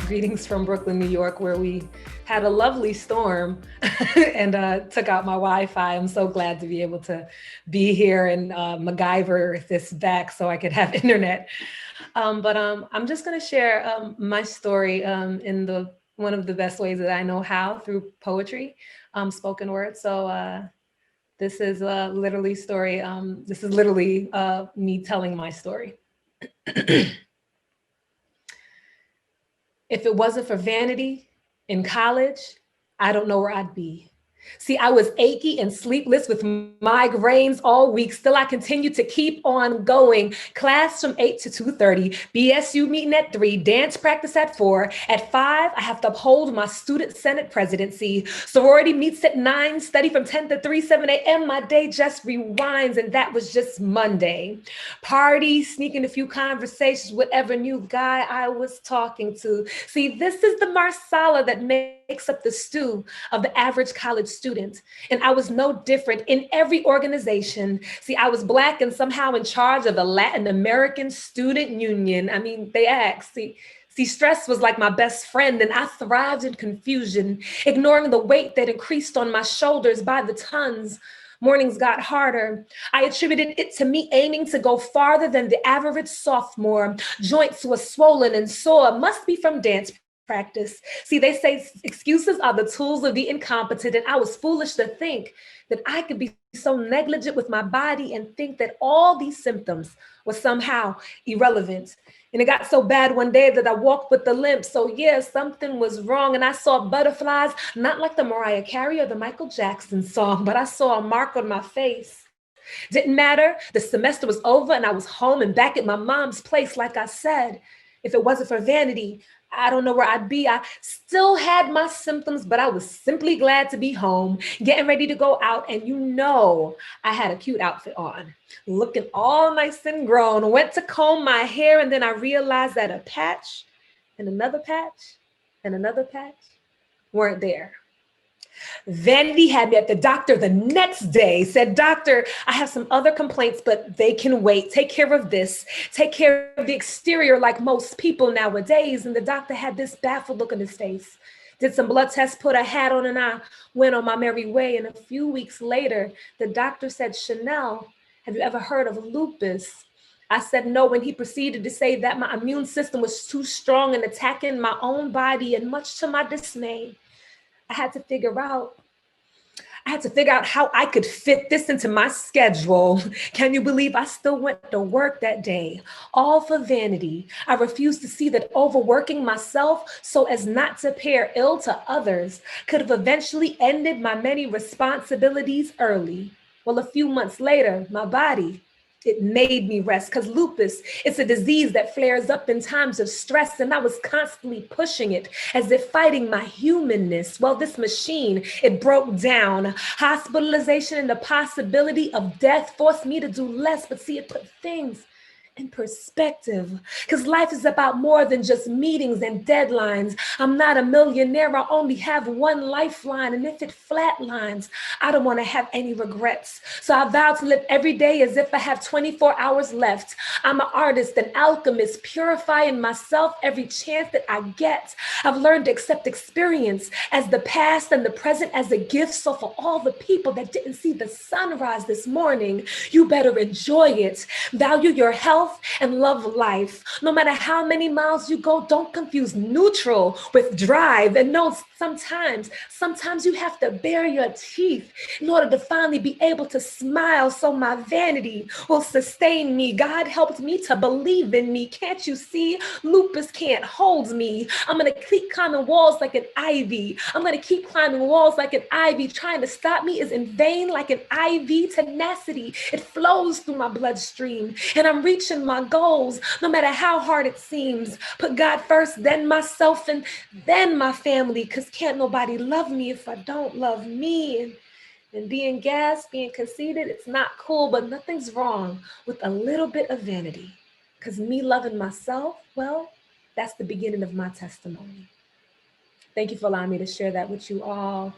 Greetings from Brooklyn, New York, where we had a lovely storm and took out my Wi-Fi. I'm so glad to be able to be here and MacGyver this back so I could have internet. But I'm just going to share my story in one of the best ways that I know how, through poetry, spoken word. So this is literally story. This is literally me telling my story. If it wasn't for vanity in college, I don't know where I'd be. See, I was achy and sleepless with migraines all week. Still, I continued to keep on going. Class from 8 to 2:30, BSU meeting at 3, dance practice at 4. At 5, I have to uphold my student senate presidency. Sorority meets at 9, study from 10 to 3, 7 a.m. My day just rewinds, and that was just Monday. Party, sneaking a few conversations, whatever new guy I was talking to. See, this is the marsala that makes up the stew of the average college student. And I was no different in every organization. See, I was Black and somehow in charge of the Latin American Student Union. I mean, they asked, See, stress was like my best friend, and I thrived in confusion, ignoring the weight that increased on my shoulders by the tons. Mornings got harder. I attributed it to me aiming to go farther than the average sophomore. Joints were swollen and sore, must be from dance practice. See, they say excuses are the tools of the incompetent, and I was foolish to think that I could be so negligent with my body and think that all these symptoms were somehow irrelevant. And it got so bad one day that I walked with the limp. So yeah, something was wrong. And I saw butterflies, not like the Mariah Carey or the Michael Jackson song, but I saw a mark on my face. Didn't matter. The semester was over and I was home and back at my mom's place. Like I said, if it wasn't for vanity, I don't know where I'd be. I still had my symptoms, but I was simply glad to be home, getting ready to go out. And you know, I had a cute outfit on, looking all nice and grown. Went to comb my hair, and then I realized that a patch and another patch and another patch weren't there. Vanity had me at the doctor the next day, said, "Doctor, I have some other complaints, but they can wait. Take care of this. Take care of the exterior like most people nowadays." And the doctor had this baffled look on his face. Did some blood tests, put a hat on, and I went on my merry way. And a few weeks later, the doctor said, "Shanelle, have you ever heard of lupus?" I said no, when he proceeded to say that my immune system was too strong in attacking my own body, and much to my dismay, I had to figure out how I could fit this into my schedule. Can you believe I still went to work that day? All for vanity. I refused to see that overworking myself so as not to pair ill to others could have eventually ended my many responsibilities early. Well, a few months later, my body, it made me rest, because lupus, it's a disease that flares up in times of stress, and I was constantly pushing it as if fighting my humanness. Well, this machine, it broke down. Hospitalization and the possibility of death forced me to do less, but see, it put things in perspective, because life is about more than just meetings and deadlines. I'm not a millionaire. I only have one lifeline, and if it flatlines, I don't want to have any regrets. So I vow to live every day as if I have 24 hours left. I'm an artist, an alchemist, purifying myself every chance that I get. I've learned to accept experience as the past and the present as a gift. So for all the people that didn't see the sunrise this morning, you better enjoy it. Value your health and love life. No matter how many miles you go, don't confuse neutral with drive. And no, sometimes you have to bare your teeth in order to finally be able to smile, so my vanity will sustain me. God helped me to believe in me. Can't you see? Lupus can't hold me. I'm gonna keep climbing walls like an ivy. I'm gonna keep climbing walls like an ivy. Trying to stop me is in vain. Like an IV, tenacity, it flows through my bloodstream, and I'm reaching my goals no matter how hard it seems. Put God first, then myself, and then my family, because can't nobody love me if I don't love me. And being gas, being conceited, it's not cool, but nothing's wrong with a little bit of vanity, because me loving myself, well, that's the beginning of my testimony. Thank you for allowing me to share that with you all.